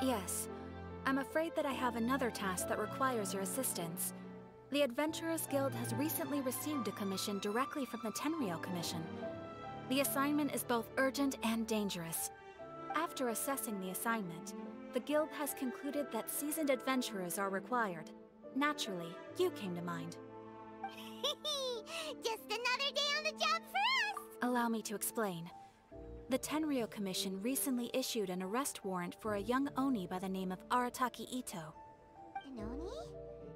Yes. I'm afraid that I have another task that requires your assistance. The Adventurers Guild has recently received a commission directly from the Tenryou Commission. The assignment is both urgent and dangerous. After assessing the assignment, the Guild has concluded that seasoned adventurers are required. Naturally, you came to mind. Just another day on the job for us! Allow me to explain. The Tenryou Commission recently issued an arrest warrant for a young Oni by the name of Arataki Itto. An Oni?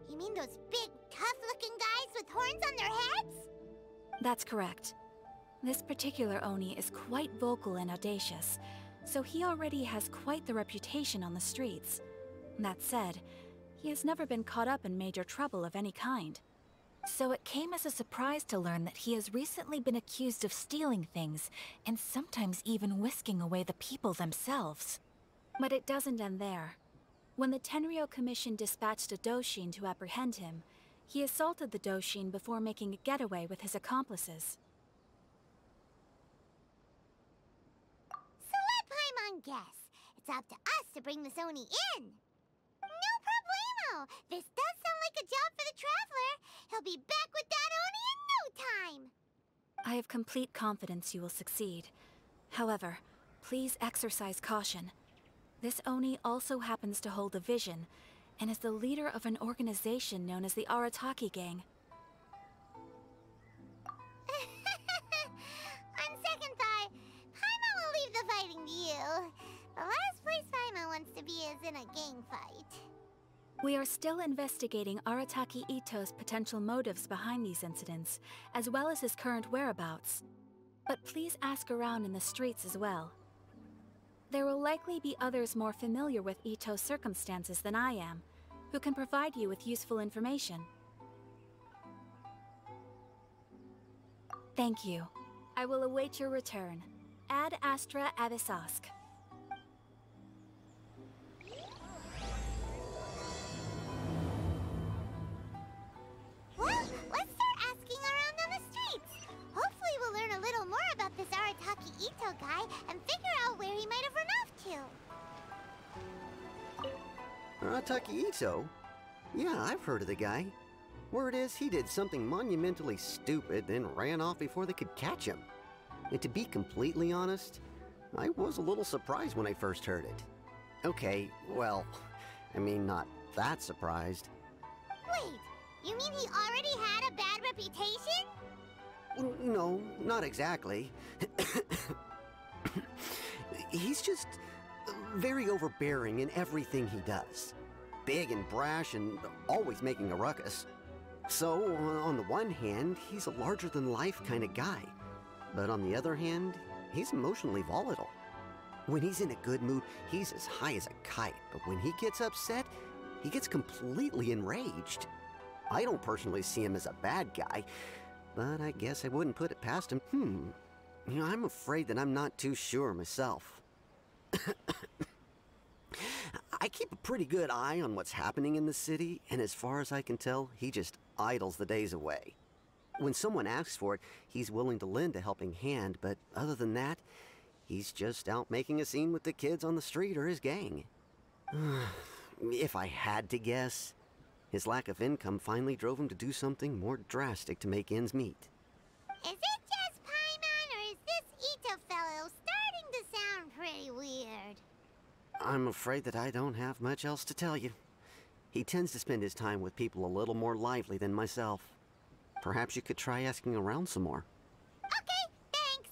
You mean those big, tough-looking guys with horns on their heads? That's correct. This particular Oni is quite vocal and audacious, so he already has quite the reputation on the streets. That said, he has never been caught up in major trouble of any kind. So it came as a surprise to learn that he has recently been accused of stealing things, and sometimes even whisking away the people themselves. But it doesn't end there. When the Tenryou Commission dispatched a Doshin to apprehend him, he assaulted the Doshin before making a getaway with his accomplices. So let Paimon guess. It's up to us to bring this Oni in. No problemo! This does sound like a job for the Traveler. He'll be back with that Oni in no time! I have complete confidence you will succeed. However, please exercise caution. This Oni also happens to hold a vision, and is the leader of an organization known as the Arataki Gang. On second thought, Paimon will leave the fighting to you. The last place Paimon wants to be is in a gang fight. We are still investigating Arataki Itto's potential motives behind these incidents, as well as his current whereabouts. But please ask around in the streets as well. There will likely be others more familiar with Itto's circumstances than I am, who can provide you with useful information. Thank you. I will await your return. Ad Astra Abyssosque. Well, let's start asking around on the streets. Hopefully we'll learn a little more about this Arataki Itto guy and figure out where he might have run off to. Arataki Itto? Yeah, I've heard of the guy. Word is he did something monumentally stupid, then ran off before they could catch him. And to be completely honest, I was a little surprised when I first heard it. Okay, well, I mean, not that surprised. Wait, you mean he already had a bad reputation? No, not exactly. He's just very overbearing in everything he does. Big and brash and always making a ruckus. So, on the one hand, he's a larger-than-life kind of guy. But on the other hand, he's emotionally volatile. When he's in a good mood, he's as high as a kite. But when he gets upset, he gets completely enraged. I don't personally see him as a bad guy, but I guess I wouldn't put it past him. You know, I'm afraid that I'm not too sure myself. I keep a pretty good eye on what's happening in the city, and as far as I can tell, he just idles the days away. When someone asks for it, he's willing to lend a helping hand, but other than that, he's just out making a scene with the kids on the street or his gang. If I had to guess, his lack of income finally drove him to do something more drastic to make ends meet. Is it just Paimon, or is this Itto fellow starting to sound pretty weird? I'm afraid that I don't have much else to tell you. He tends to spend his time with people a little more lively than myself. Perhaps you could try asking around some more. Okay, thanks!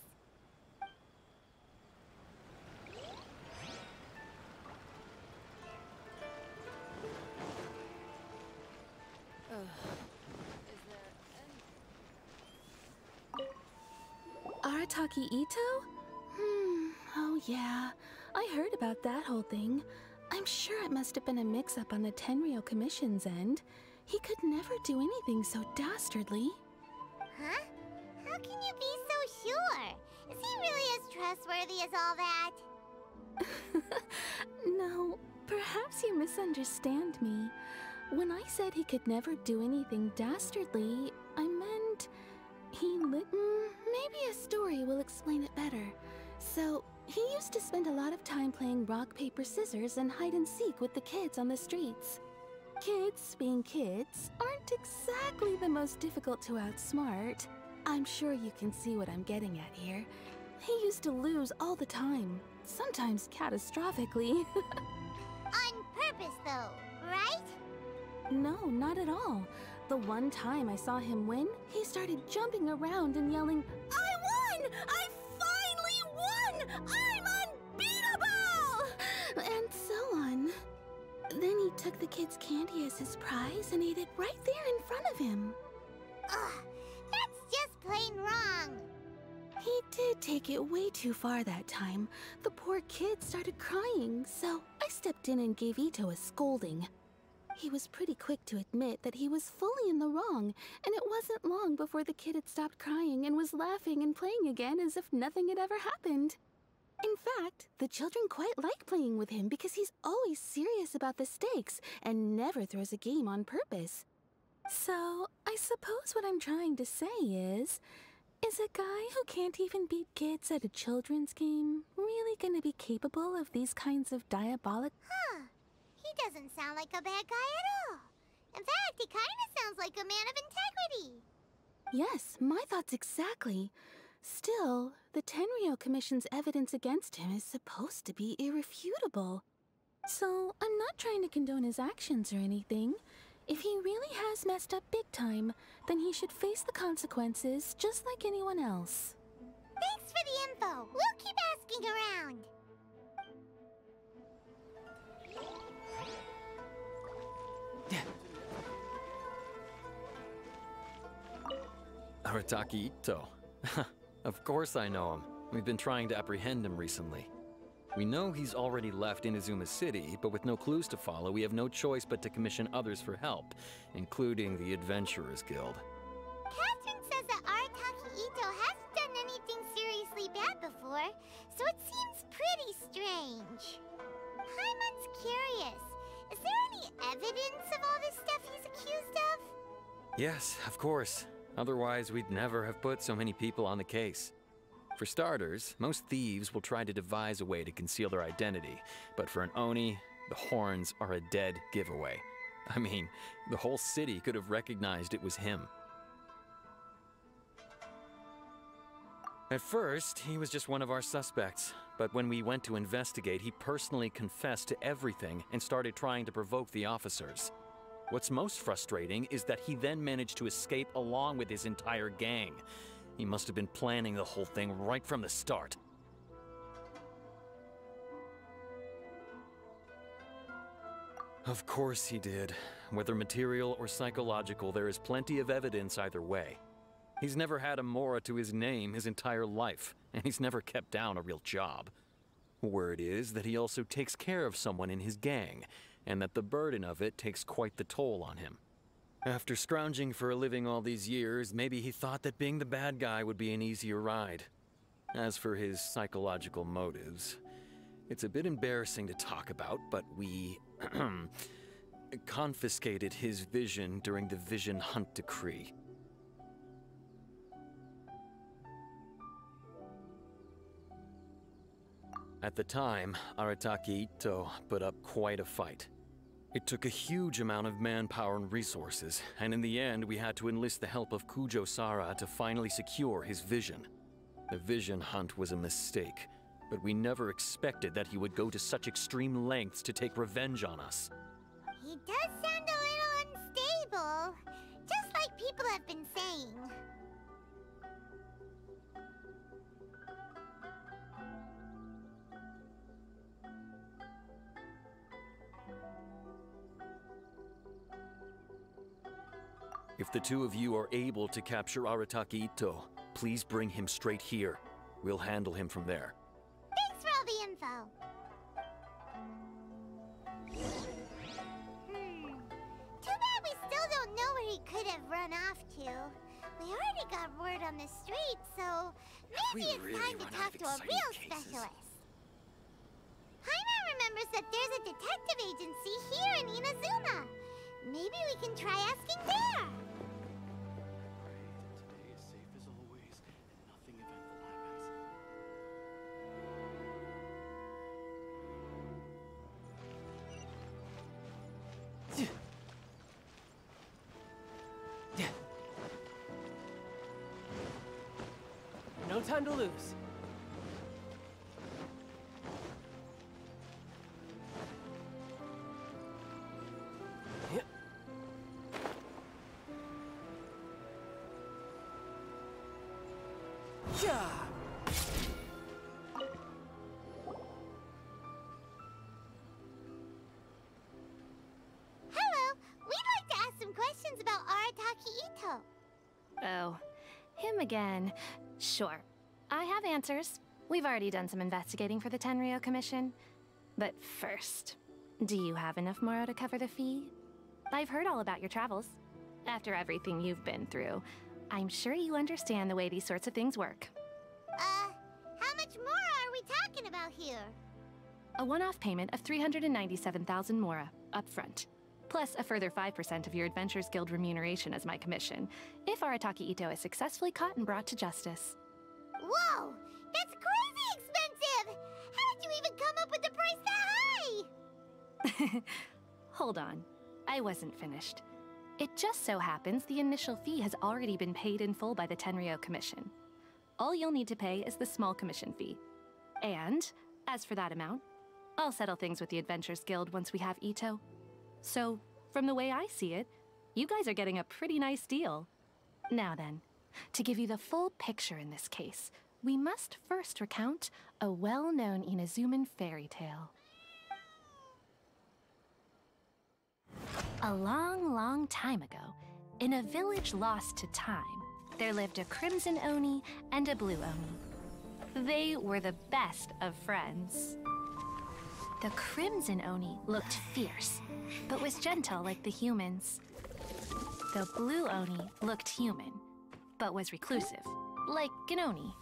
Arataki Itto? Oh yeah. I heard about that whole thing. I'm sure it must have been a mix-up on the Tenryou Commission's end. He could never do anything so dastardly. Huh? How can you be so sure? Is he really as trustworthy as all that? No, perhaps you misunderstand me. When I said he could never do anything dastardly, I meant maybe a story will explain it better. So, He used to spend a lot of time playing rock, paper, scissors and hide and seek with the kids on the streets. Kids, being kids, aren't exactly the most difficult to outsmart. I'm sure you can see what I'm getting at here. He used to lose all the time, sometimes catastrophically. On purpose, though, right? No, not at all. The one time I saw him win, he started jumping around and yelling, "I won! I finally won! I'm unbeatable!" And so on. Then he took the kid's candy as his prize and ate it right there in front of him. Ugh, that's just plain wrong. He did take it way too far that time. The poor kid started crying, so I stepped in and gave Itto a scolding. He was pretty quick to admit that he was fully in the wrong, and it wasn't long before the kid had stopped crying and was laughing and playing again as if nothing had ever happened. In fact, the children quite like playing with him because he's always serious about the stakes and never throws a game on purpose. So, I suppose what I'm trying to say is a guy who can't even beat kids at a children's game really gonna be capable of these kinds of diabolic— Huh. He doesn't sound like a bad guy at all. In fact, he kind of sounds like a man of integrity. Yes, my thoughts exactly. Still, the Tenryou Commission's evidence against him is supposed to be irrefutable. So, I'm not trying to condone his actions or anything. If he really has messed up big time, then he should face the consequences just like anyone else. Thanks for the info. We'll keep asking around. Arataki Itto. Of course I know him. We've been trying to apprehend him recently. We know he's already left Inazuma City, but with no clues to follow, we have no choice but to commission others for help, including the Adventurers Guild. Catherine says that Arataki Itto hasn't done anything seriously bad before, so it seems pretty strange. Paimon's curious. Is there any evidence of all this stuff he's accused of? Yes, of course. Otherwise, we'd never have put so many people on the case. For starters, most thieves will try to devise a way to conceal their identity, but for an Oni, the horns are a dead giveaway. I mean, the whole city could have recognized it was him. At first, he was just one of our suspects, but when we went to investigate, he personally confessed to everything and started trying to provoke the officers. What's most frustrating is that he then managed to escape along with his entire gang. He must have been planning the whole thing right from the start. Of course he did. Whether material or psychological, there is plenty of evidence either way. He's never had a Mora to his name his entire life, and he's never kept down a real job. Word is that he also takes care of someone in his gang, and that the burden of it takes quite the toll on him. After scrounging for a living all these years, maybe he thought that being the bad guy would be an easier ride. As for his psychological motives, it's a bit embarrassing to talk about, but we confiscated his vision during the Vision Hunt Decree. At the time, Arataki Itto put up quite a fight. It took a huge amount of manpower and resources, and in the end we had to enlist the help of Kujo-Sara to finally secure his vision. The Vision Hunt was a mistake, but we never expected that he would go to such extreme lengths to take revenge on us. He does sound a little unstable, just like people have been saying. If the two of you are able to capture Arataki Itto, please bring him straight here. We'll handle him from there. Thanks for all the info. Too bad we still don't know where he could have run off to. We already got word on the street, so maybe it's time to talk to a real specialist. Paimon remembers that there's a detective agency here in Inazuma. Maybe we can try asking there. Today is safe as always, and nothing eventful happens. No time to lose. Yeah. Hello, we'd like to ask some questions about Arataki Itto. Oh, him again. Sure. I have answers. We've already done some investigating for the Tenryou Commission. But first, do you have enough Moro to cover the fee? I've heard all about your travels. After everything you've been through, I'm sure you understand the way these sorts of things work. How much more are we talking about here? A one-off payment of 397,000 Mora, up front. Plus a further 5% of your Adventures Guild remuneration as my commission, if Arataki Itto is successfully caught and brought to justice. Whoa! That's crazy expensive! How did you even come up with the price that high? Hold on. I wasn't finished. It just so happens the initial fee has already been paid in full by the Tenryou Commission. All you'll need to pay is the small commission fee. And, as for that amount, I'll settle things with the Adventures Guild once we have Itto. So, from the way I see it, you guys are getting a pretty nice deal. Now then, to give you the full picture in this case, we must first recount a well-known Inazuman fairy tale. A long, long time ago, in a village lost to time, there lived a Crimson Oni and a Blue Oni. They were the best of friends. The Crimson Oni looked fierce, but was gentle like the humans. The Blue Oni looked human, but was reclusive, like an Oni.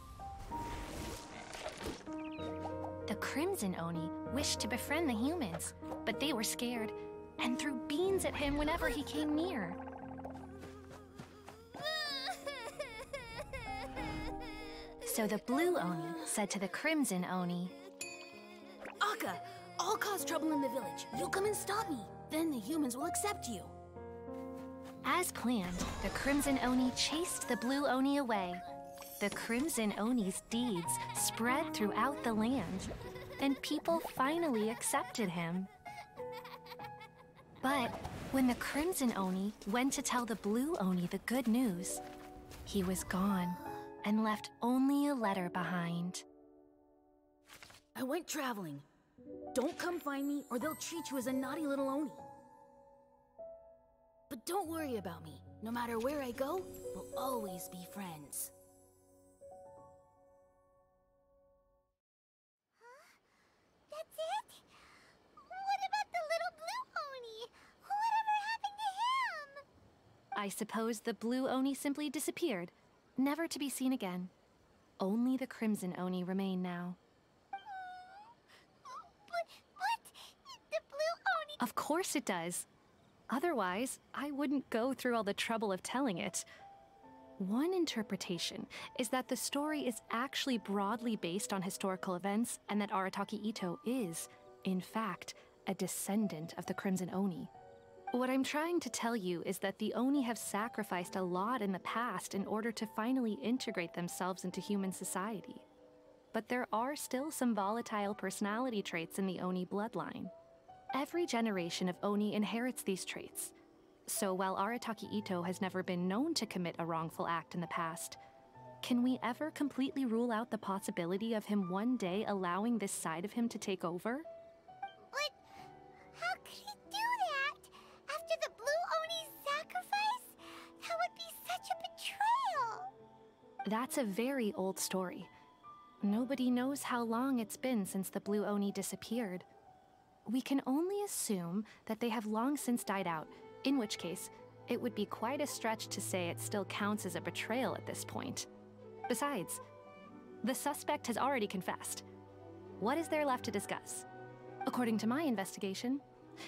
The Crimson Oni wished to befriend the humans, but they were scared and threw beans at him whenever he came near. So the Blue Oni said to the Crimson Oni, Akka, I'll cause trouble in the village. You come and stop me. Then the humans will accept you. As planned, the Crimson Oni chased the Blue Oni away. The Crimson Oni's deeds spread throughout the land, and people finally accepted him. But when the Crimson Oni went to tell the Blue Oni the good news, he was gone and left only a letter behind. I went traveling. Don't come find me or they'll treat you as a naughty little Oni. But don't worry about me. No matter where I go, we'll always be friends. That's it? What about the little Blue Oni? Whatever happened to him? I suppose the Blue Oni simply disappeared, never to be seen again. Only the Crimson Oni remain now. But the Blue Oni... Of course it does. Otherwise, I wouldn't go through all the trouble of telling it. One interpretation is that the story is actually broadly based on historical events and that Arataki Itto is, in fact, a descendant of the Crimson Oni. What I'm trying to tell you is that the Oni have sacrificed a lot in the past in order to finally integrate themselves into human society. But there are still some volatile personality traits in the Oni bloodline. Every generation of Oni inherits these traits. So while Arataki Itto has never been known to commit a wrongful act in the past, can we ever completely rule out the possibility of him one day allowing this side of him to take over? But how could he do that? After the Blue Oni's sacrifice? That would be such a betrayal! That's a very old story. Nobody knows how long it's been since the Blue Oni disappeared. We can only assume that they have long since died out, in which case, it would be quite a stretch to say it still counts as a betrayal at this point. Besides, the suspect has already confessed. What is there left to discuss? According to my investigation,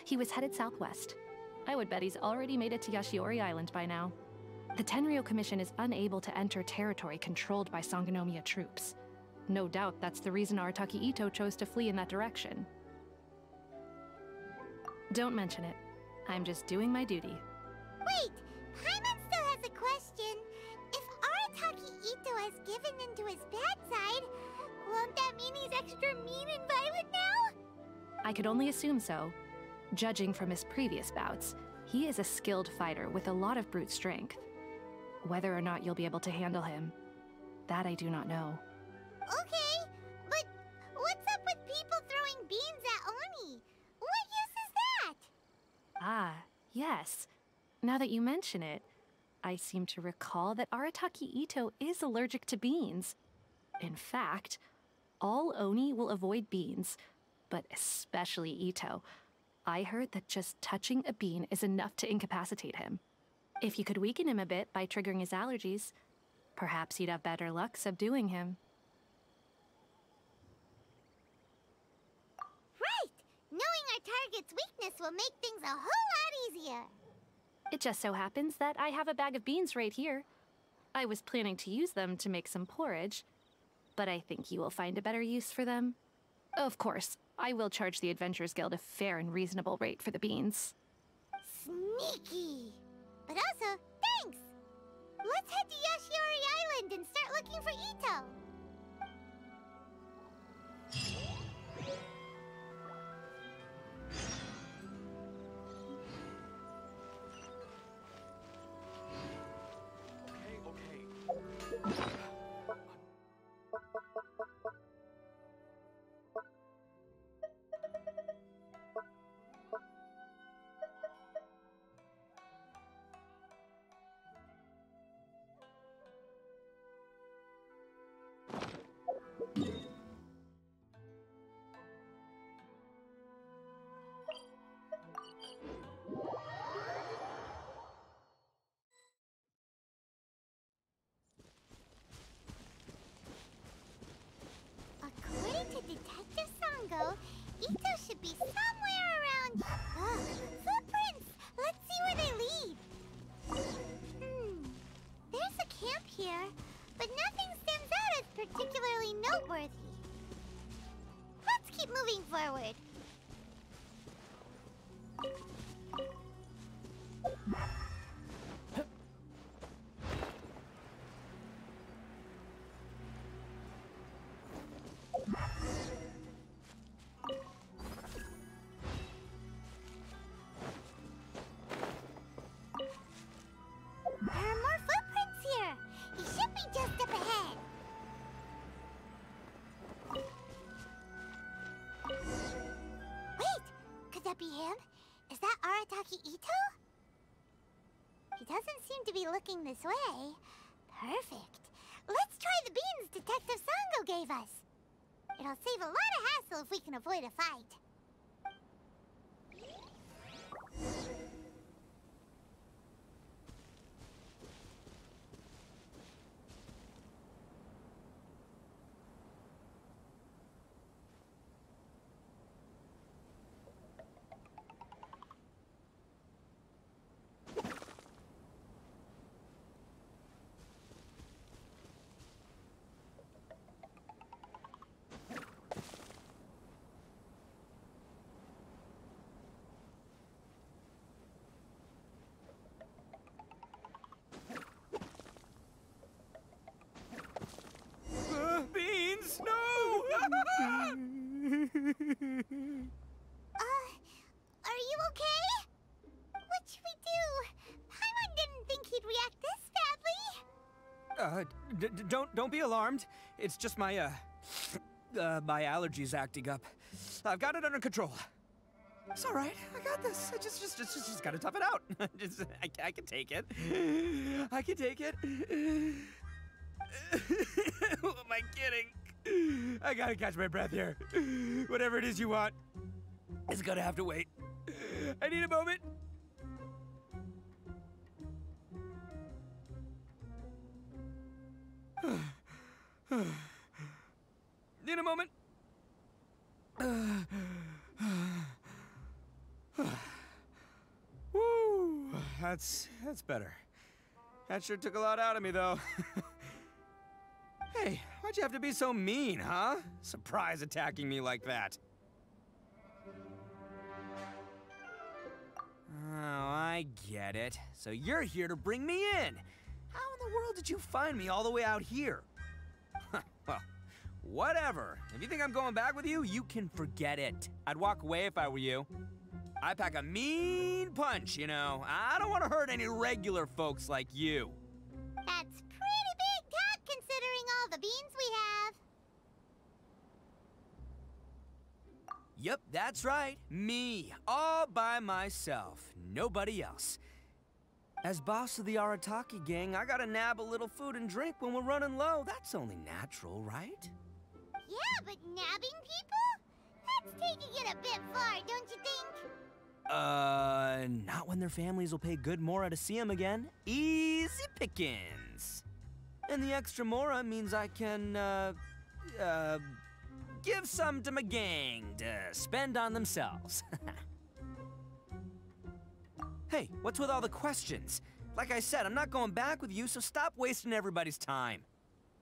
he was headed southwest. I would bet he's already made it to Yashiori Island by now. The Tenryou Commission is unable to enter territory controlled by Sangonomiya troops. No doubt that's the reason Arataki Itto chose to flee in that direction. Don't mention it. I'm just doing my duty. Wait! Paimon still has a question. If Arataki Itto has given into his I could only assume so. Judging from his previous bouts, he is a skilled fighter with a lot of brute strength. Whether or not you'll be able to handle him, that I do not know. Okay, but what's up with people throwing beans at Oni? What use is that? Ah, yes. Now that you mention it, I seem to recall that Arataki Itto is allergic to beans. In fact, all Oni will avoid beans, but especially Itto. I heard that just touching a bean is enough to incapacitate him. If you could weaken him a bit by triggering his allergies, perhaps you'd have better luck subduing him. Right! Knowing our target's weakness will make things a whole lot easier. It just so happens that I have a bag of beans right here. I was planning to use them to make some porridge, but I think you will find a better use for them. Of course, I will charge the Adventurers Guild a fair and reasonable rate for the beans. Sneaky! But also, thanks! Let's head to Yashiori Island and start looking for Itto. According to Detective Sango, Itto should be somewhere around... footprints! Let's see where they lead. There's a camp here, but nothing stands out as particularly noteworthy. Let's keep moving forward. There are more footprints here. He should be just up ahead. Wait, could that be him? Is that Arataki Itto? He doesn't seem to be looking this way. Perfect. Let's try the beans Detective Sango gave us. It'll save a lot of hassle if we can avoid a fight. Beans! No! Are you okay? What should we do? Paimon didn't think he'd react this badly. Don't be alarmed. It's just my, my allergies acting up. I've got it under control. It's all right. I got this. I just gotta tough it out. I can take it. I can take it. Who am I kidding? I gotta catch my breath here. Whatever it is you want, it's gonna have to wait. I need a moment. Need a moment. Woo, that's better. That sure took a lot out of me, though. Hey, why'd you have to be so mean, huh? Surprise attacking me like that. Oh, I get it. So you're here to bring me in. How in the world did you find me all the way out here? Well, Whatever. If you think I'm going back with you, you can forget it. I'd walk away if I were you. I pack a mean punch, you know. I don't want to hurt any regular folks like you. That's pretty big talk considering all the beans we have. Yep, that's right. Me, all by myself. Nobody else. As boss of the Arataki gang, I gotta nab a little food and drink when we're running low. That's only natural, right? Yeah, but nabbing people? That's taking it a bit far, don't you think? Not when their families will pay good mora to see them again. Easy pickings. And the extra mora means I can, give some to my gang to spend on themselves. Hey, what's with all the questions? Like I said, I'm not going back with you, so stop wasting everybody's time.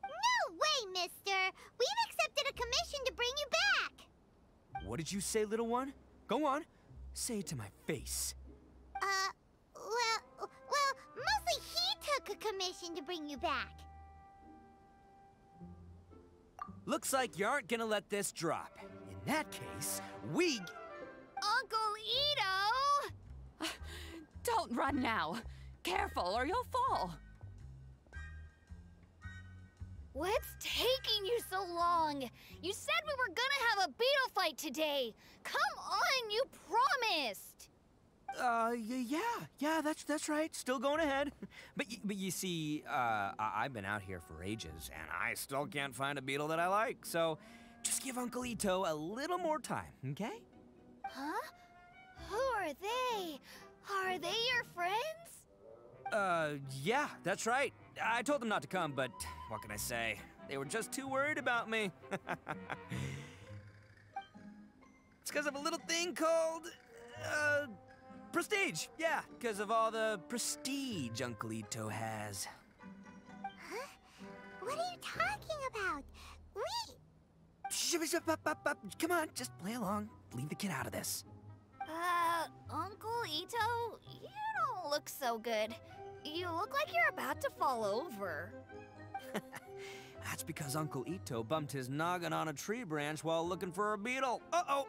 No way, mister! We've accepted a commission to bring you back! What did you say, little one? Go on. Say it to my face. Well, mostly he took a commission to bring you back. Looks like you aren't gonna let this drop. In that case, Uncle Itto! Don't run now. Careful or you'll fall. What's taking you so long? You said we were gonna have a beetle fight today. Come on, you promised. Yeah, that's right. Still going ahead. But you see, I've been out here for ages, and I still can't find a beetle that I like. So, just give Uncle Itto a little more time, okay? Huh? Who are they? Are they your friends? Yeah, that's right. I told them not to come, but what can I say? They were just too worried about me. It's because of a little thing called, prestige. Yeah, because of all the prestige Uncle Itto has. Huh? What are you talking about? Come on, just play along. Leave the kid out of this. Uncle Itto, you don't look so good. You look like you're about to fall over. That's because Uncle Itto bumped his noggin on a tree branch while looking for a beetle. Uh-oh!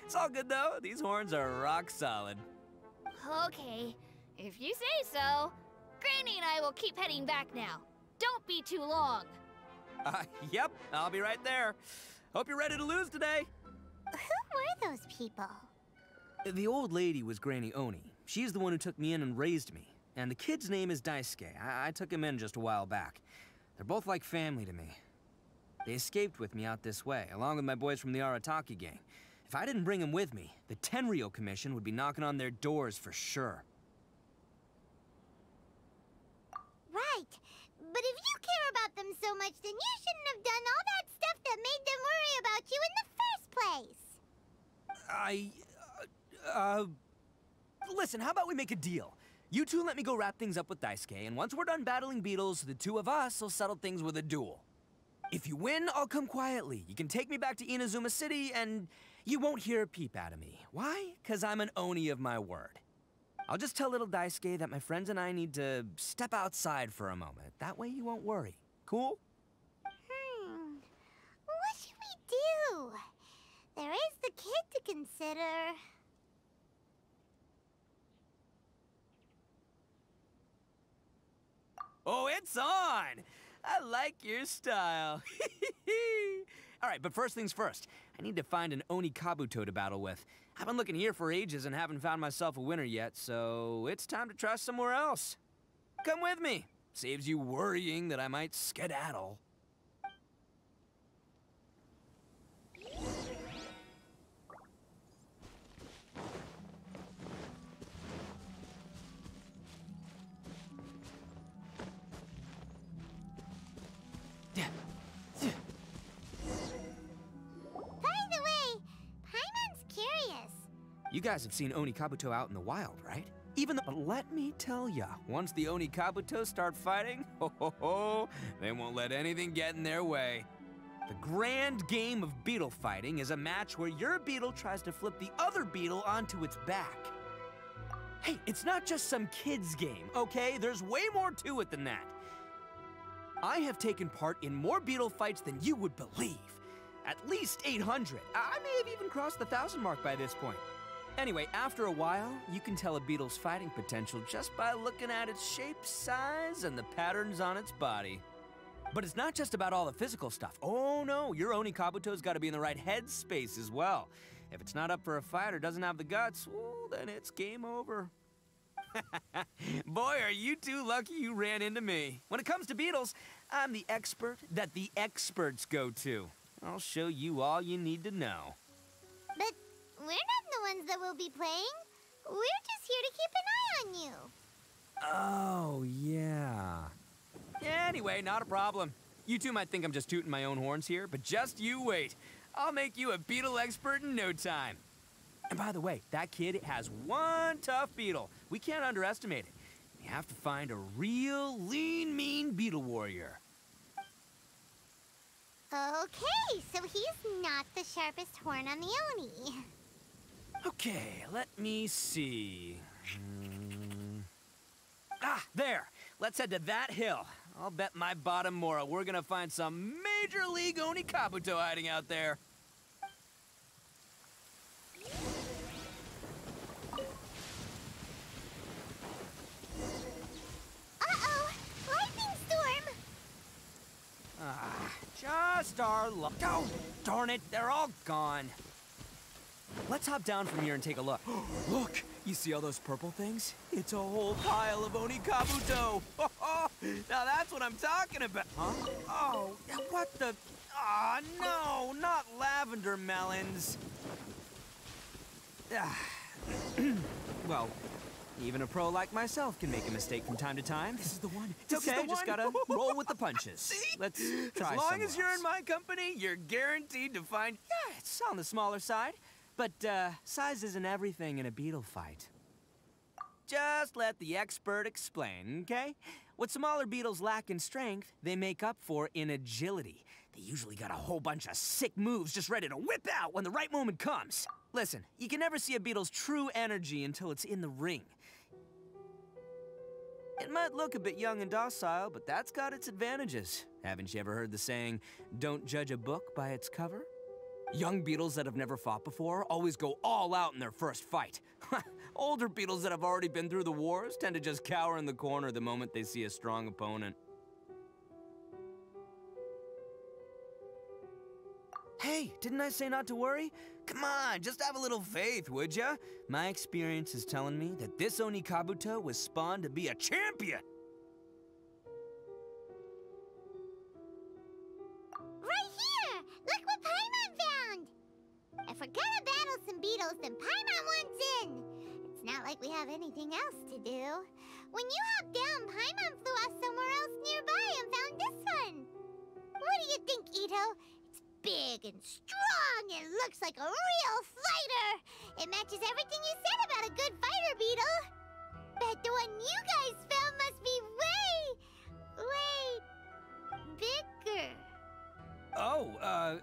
It's all good, though. These horns are rock solid. Okay, if you say so. Granny and I will keep heading back now. Don't be too long. Yep, I'll be right there. Hope you're ready to lose today. Who were those people? The old lady was Granny Oni. She's the one who took me in and raised me. And the kid's name is Daisuke. I took him in just a while back. They're both like family to me. They escaped with me out this way, along with my boys from the Arataki gang. If I didn't bring them with me, the Tenryou Commission would be knocking on their doors for sure. Right. But if you care about them so much, then you shouldn't have done all that stuff that made them worry about you in the first place. Listen, how about we make a deal? You two let me go wrap things up with Daisuke, and once we're done battling beetles, the two of us will settle things with a duel. If you win, I'll come quietly. You can take me back to Inazuma City, and you won't hear a peep out of me. Why? 'Cause I'm an Oni of my word. I'll just tell little Daisuke that my friends and I need to step outside for a moment. That way you won't worry. Cool? What should we do? There is the kid to consider. Oh, it's on! I like your style. All right, but first things first. I need to find an Oni Kabuto to battle with. I've been looking here for ages and haven't found myself a winner yet, so it's time to try somewhere else. Come with me. Saves you worrying that I might skedaddle. You guys have seen Oni Kabuto out in the wild, right? Even though, let me tell ya, once the Oni Kabuto start fighting, they won't let anything get in their way. The grand game of beetle fighting is a match where your beetle tries to flip the other beetle onto its back. Hey, it's not just some kid's game, okay? There's way more to it than that. I have taken part in more beetle fights than you would believe. At least 800. I may have even crossed the 1,000 mark by this point. Anyway, after a while, you can tell a beetle's fighting potential just by looking at its shape, size, and the patterns on its body. But it's not just about all the physical stuff. Oh no, your Oni Kabuto's gotta be in the right headspace as well. If it's not up for a fight or doesn't have the guts, well, then it's game over. Boy, are you two lucky you ran into me. When it comes to beetles, I'm the expert that the experts go to. I'll show you all you need to know. But we're not the ones that will be playing. We're just here to keep an eye on you. Oh, yeah. Anyway, not a problem. You two might think I'm just tooting my own horns here, but just you wait. I'll make you a beetle expert in no time. And by the way, that kid has one tough beetle. We can't underestimate it. We have to find a real lean, mean beetle warrior. Okay, so he's not the sharpest horn on the Oni. Okay, let me see. Ah, there. Let's head to that hill. I'll bet my bottom Mora we're gonna find some major league Oni Kabuto hiding out there. Uh-oh! Lightning storm! Ah, just our luck. Oh, darn it, they're all gone. Let's hop down from here and take a look. Look, you see all those purple things? It's a whole pile of Oni Kabuto. Now that's what I'm talking about. Huh? Oh, what the? Ah, no, not lavender melons. Well, even a pro like myself can make a mistake from time to time. This is the one. It's okay, just gotta roll with the punches. See? Let's try. As long as you're in my company, you're guaranteed to find. Yeah, it's on the smaller side. But size isn't everything in a beetle fight. Just let the expert explain, okay? What smaller beetles lack in strength, they make up for in agility. They usually got a whole bunch of sick moves just ready to whip out when the right moment comes. Listen, you can never see a beetle's true energy until it's in the ring. It might look a bit young and docile, but that's got its advantages. Haven't you ever heard the saying, don't judge a book by its cover? Young beetles that have never fought before always go all out in their first fight. Older beetles that have already been through the wars tend to just cower in the corner the moment they see a strong opponent. Hey, didn't I say not to worry? Come on, just have a little faith, would ya? My experience is telling me that this Oni Kabuto was spawned to be a champion. Right here! Look what Paimon found! If we're gonna battle some beetles, then Paimon wants in! It's not like we have anything else to do. When you hopped down, Paimon flew off somewhere else nearby and found this one! What do you think, Itto? It's big and strong and looks like a real fighter! It matches everything you said about a good fighter beetle! Bet the one you guys found must be way bigger. Oh,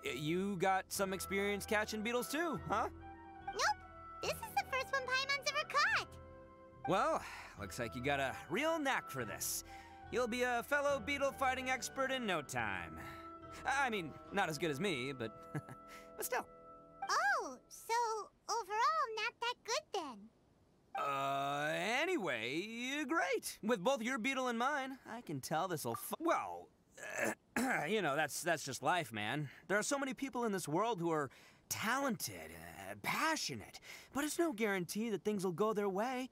you got some experience catching beetles too, huh? Nope. This is the first one Paimon's ever caught. Well, looks like you got a real knack for this. You'll be a fellow beetle fighting expert in no time. I mean, not as good as me, but still. Oh, so overall not that good then. Anyway, great. With both your beetle and mine, I can tell this'll well, you know, that's just life, man. There are so many people in this world who are talented, passionate, but it's no guarantee that things will go their way.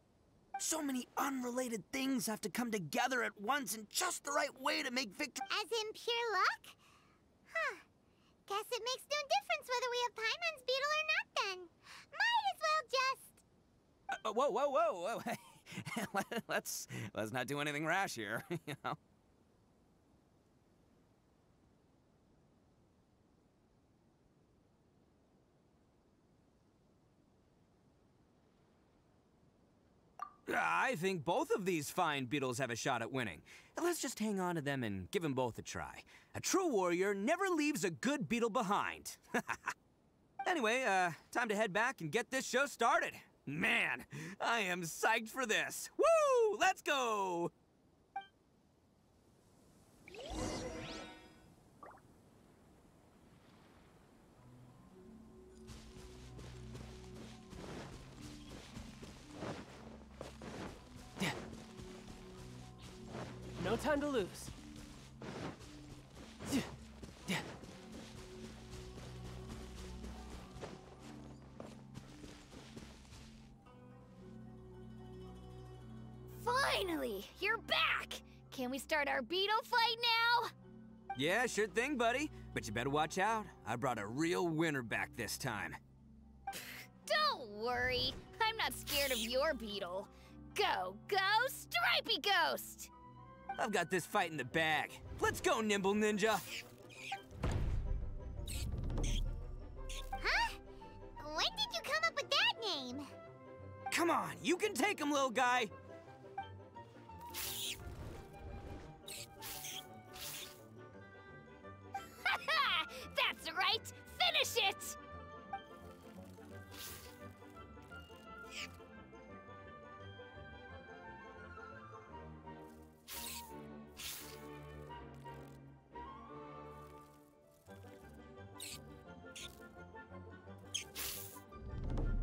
So many unrelated things have to come together at once in just the right way to make victory. As in pure luck? Huh. Guess it makes no difference whether we have Paimon's beetle or not then. Might as well just... Whoa. let's not do anything rash here, you know. I think both of these fine beetles have a shot at winning. Let's just hang on to them and give them both a try. A true warrior never leaves a good beetle behind. Anyway, time to head back and get this show started. Man, I am psyched for this. Woo! Let's go! No time to lose. Finally, you're back! Can we start our beetle fight now? Yeah, sure thing, buddy. But you better watch out. I brought a real winner back this time. Don't worry, I'm not scared of your beetle. Go, Stripey Ghost! I've got this fight in the bag. Let's go, Nimble Ninja! Huh? When did you come up with that name? Come on, you can take him, little guy! That's right! Finish it!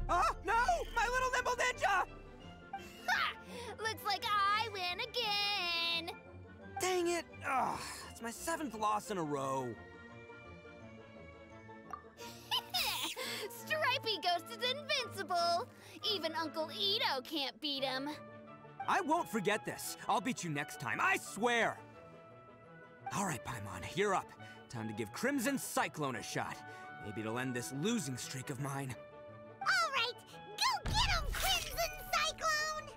Oh, no! My little Nimble Ninja! Ha! Looks like I win again! Dang it! Ugh, it's my 7th loss in a row. Stripey Ghost is invincible! Even Uncle Itto can't beat him. I won't forget this. I'll beat you next time, I swear! All right, Paimon, you're up. Time to give Crimson Cyclone a shot. Maybe it'll end this losing streak of mine. All right, go get him, Crimson Cyclone!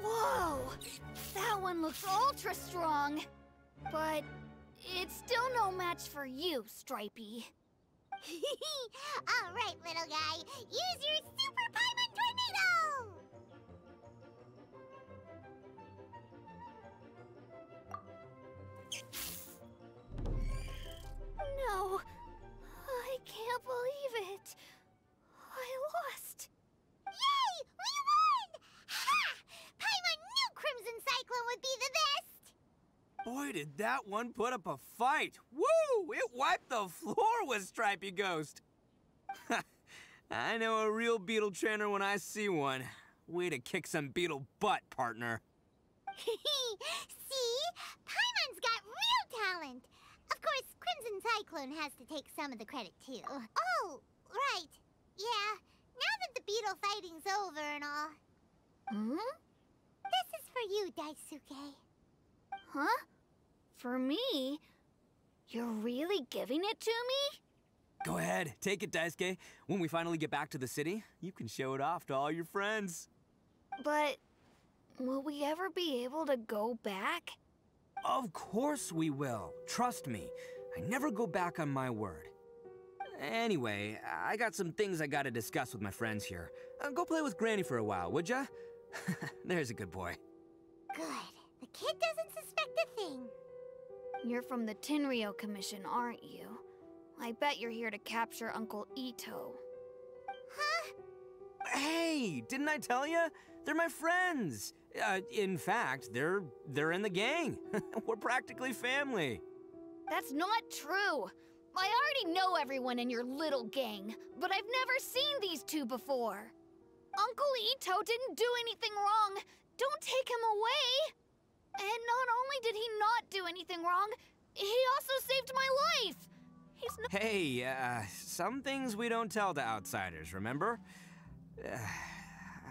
Whoa! That one looks ultra strong. But it's still no match for you, Stripey. All right, little guy, use your Super Paimon Tornado! No, I can't believe it. I lost. Yay! We won! Ha! Paimon knew Crimson Cyclone would be the best! Boy, did that one put up a fight. Woo! It wiped the floor with Stripey Ghost. I know a real beetle trainer when I see one. Way to kick some beetle butt, partner. See? Paimon's got real talent. Of course, Crimson Cyclone has to take some of the credit, too. Oh, right. Yeah, now that the beetle fighting's over and all. Hmm? This is for you, Daisuke. Huh? For me? You're really giving it to me? Go ahead, take it, Daisuke. When we finally get back to the city, you can show it off to all your friends. But will we ever be able to go back? Of course we will. Trust me. I never go back on my word. Anyway, I got some things I gotta discuss with my friends here. Go play with Granny for a while, would ya? There's a good boy. Good. The kid doesn't suspect a thing. You're from the Tenryou Commission, aren't you? I bet you're here to capture Uncle Itto. Huh? Hey, didn't I tell ya? They're my friends. In fact, they're in the gang. We're practically family. That's not true. I already know everyone in your little gang, but I've never seen these two before. Uncle Itto didn't do anything wrong. Don't take him away. And not only did he not do anything wrong, he also saved my life. He's not— Hey, some things we don't tell to outsiders, remember?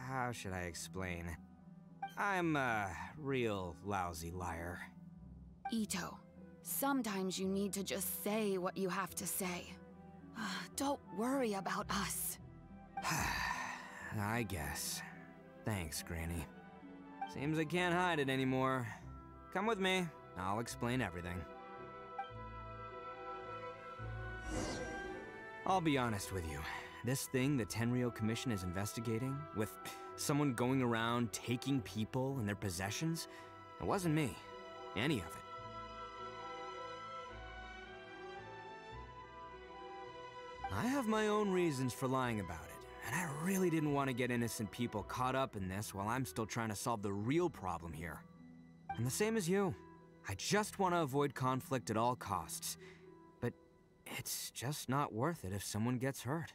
How should I explain? I'm a real lousy liar. Itto, sometimes you need to just say what you have to say. Don't worry about us. I guess. Thanks, Granny. Seems I can't hide it anymore. Come with me. I'll explain everything. I'll be honest with you. This thing the Tenryou Commission is investigating, with someone going around taking people and their possessions, it wasn't me. Any of it. I have my own reasons for lying about it. And I really didn't want to get innocent people caught up in this while I'm still trying to solve the real problem here. And the same as you. I just want to avoid conflict at all costs. But it's just not worth it if someone gets hurt.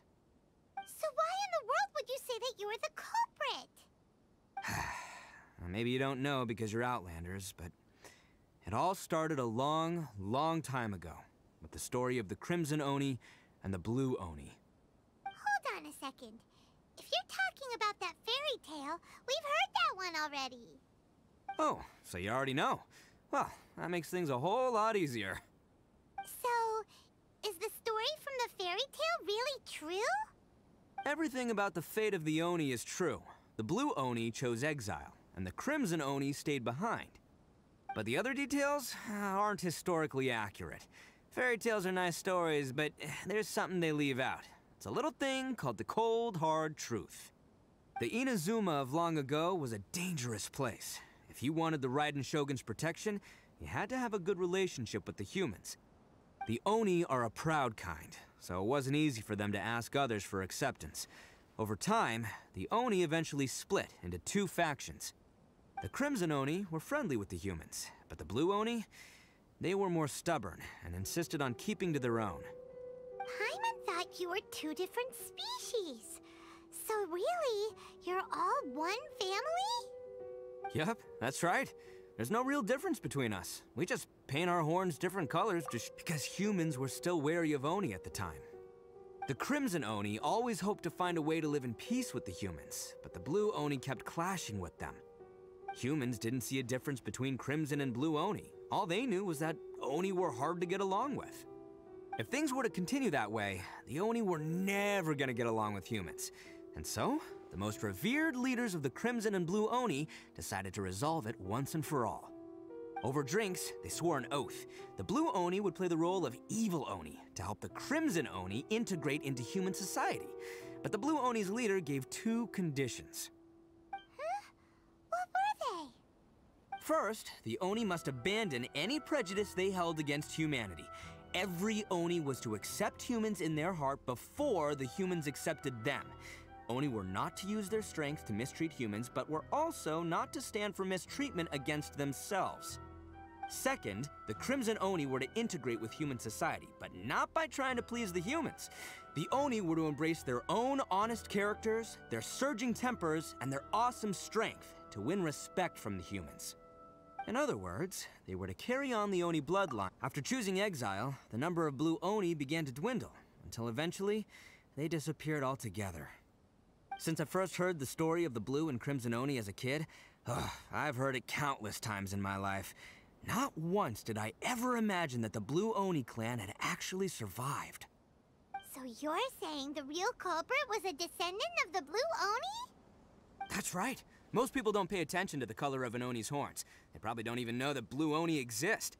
So why in the world would you say that you're the maybe you don't know because you're Outlanders, but it all started a long, long time ago with the story of the Crimson Oni and the Blue Oni. Hold on a second. If you're talking about that fairy tale, we've heard that one already. Oh, so you already know. Well, that makes things a whole lot easier. So, is the story from the fairy tale really true? Everything about the fate of the Oni is true. The Blue Oni chose exile, and the Crimson Oni stayed behind. But the other details aren't historically accurate. Fairy tales are nice stories, but there's something they leave out. It's a little thing called the cold, hard truth. The Inazuma of long ago was a dangerous place. If you wanted the Raiden Shogun's protection, you had to have a good relationship with the humans. The Oni are a proud kind, so it wasn't easy for them to ask others for acceptance. Over time, the Oni eventually split into two factions. The Crimson Oni were friendly with the humans, but the Blue Oni, they were more stubborn and insisted on keeping to their own. Paimon thought you were two different species. So really, you're all one family? Yep, that's right. There's no real difference between us. We just paint our horns different colors just because humans were still wary of Oni at the time. The Crimson Oni always hoped to find a way to live in peace with the humans, but the Blue Oni kept clashing with them. Humans didn't see a difference between Crimson and Blue Oni. All they knew was that Oni were hard to get along with. If things were to continue that way, the Oni were never gonna get along with humans. And so, the most revered leaders of the Crimson and Blue Oni decided to resolve it once and for all. Over drinks, they swore an oath. The Blue Oni would play the role of evil Oni to help the Crimson Oni integrate into human society. But the Blue Oni's leader gave two conditions. What were they? First, the Oni must abandon any prejudice they held against humanity. Every Oni was to accept humans in their heart before the humans accepted them. Oni were not to use their strength to mistreat humans, but were also not to stand for mistreatment against themselves. Second, the Crimson Oni were to integrate with human society, but not by trying to please the humans. The Oni were to embrace their own honest characters, their surging tempers, and their awesome strength to win respect from the humans. In other words, they were to carry on the Oni bloodline. After choosing exile, the number of Blue Oni began to dwindle, until eventually, they disappeared altogether. Since I first heard the story of the Blue and Crimson Oni as a kid, I've heard it countless times in my life. Not once did I ever imagine that the Blue Oni clan had actually survived. So you're saying the real culprit was a descendant of the Blue Oni? That's right. Most people don't pay attention to the color of an Oni's horns. They probably don't even know that Blue Oni exist.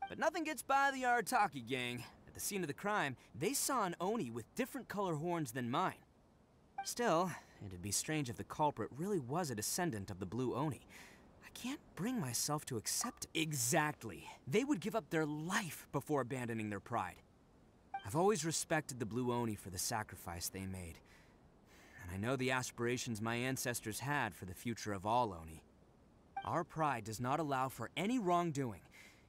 But nothing gets by the Arataki gang. At the scene of the crime, they saw an Oni with different color horns than mine. Still, it'd be strange if the culprit really was a descendant of the Blue Oni. I can't bring myself to accept it. Exactly. They would give up their life before abandoning their pride. I've always respected the Blue Oni for the sacrifice they made. And I know the aspirations my ancestors had for the future of all Oni. Our pride does not allow for any wrongdoing.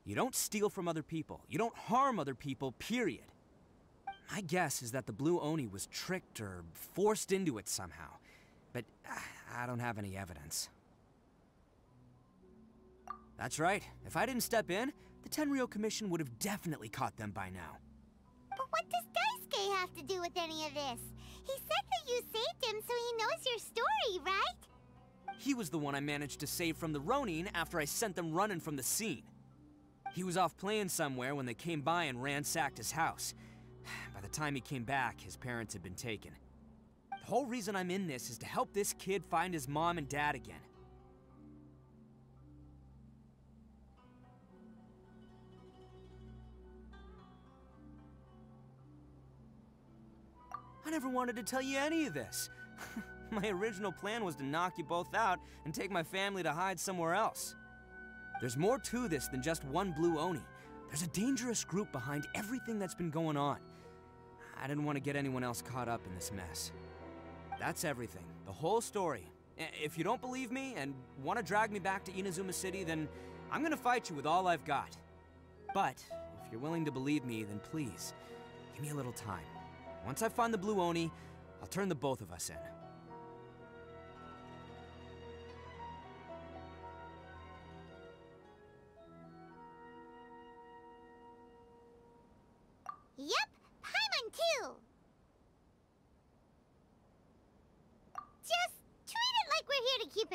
You don't steal from other people. You don't harm other people, period. My guess is that the Blue Oni was tricked or forced into it somehow. But I don't have any evidence. That's right. If I didn't step in, the Tenryou Commission would have definitely caught them by now. But what does Daisuke have to do with any of this? He said that you saved him so he knows your story, right? He was the one I managed to save from the Ronin after I sent them running from the scene. He was off playing somewhere when they came by and ransacked his house. By the time he came back, his parents had been taken. The whole reason I'm in this is to help this kid find his mom and dad again. I never wanted to tell you any of this. My original plan was to knock you both out and take my family to hide somewhere else. There's more to this than just one Blue Oni. There's a dangerous group behind everything that's been going on. I didn't want to get anyone else caught up in this mess. That's everything, the whole story. If you don't believe me and want to drag me back to Inazuma City, then I'm gonna fight you with all I've got. But if you're willing to believe me, then please, give me a little time. Once I find the Blue Oni, I'll turn the both of us in.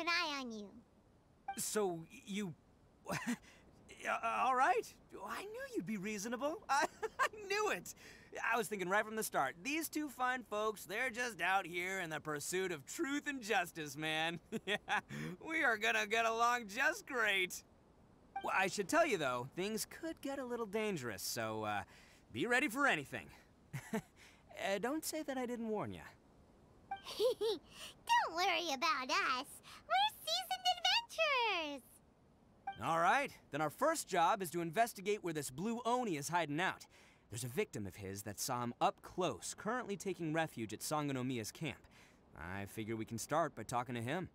an eye on you. So, you... all right. I knew you'd be reasonable. I knew it. I was thinking right from the start, these two fine folks, they're just out here in the pursuit of truth and justice, man. Yeah, we are gonna get along just great. Well, I should tell you, though, things could get a little dangerous, so, be ready for anything. Don't say that I didn't warn you. Don't worry about us. We're seasoned adventurers. All right, then our first job is to investigate where this blue Oni is hiding out. There's a victim of his that saw him up close, currently taking refuge at Sangonomiya's camp. I figure we can start by talking to him.